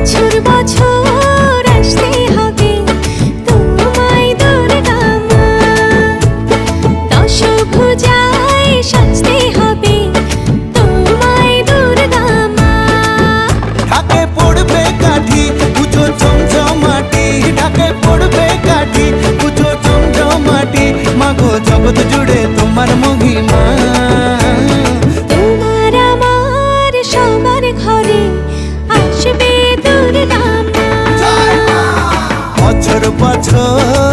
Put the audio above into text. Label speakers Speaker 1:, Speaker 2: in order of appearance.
Speaker 1: বছর বছর আসতে হবে তোমায় দুর্গা মা, দশভুজায় সাজতে হবে তোমায় দুর্গা মা।
Speaker 2: ঢাকে পড়বে কাঠি পুজো চমচমাটি, ঢাকে পড়বে কাঠি পুজো চমচমাটি, মাগো জগৎ জুড়ে তোমার মহিমা।
Speaker 1: তোমার আমার সবার ঘরে আসবে দুর্গা মা।
Speaker 2: বছর বছর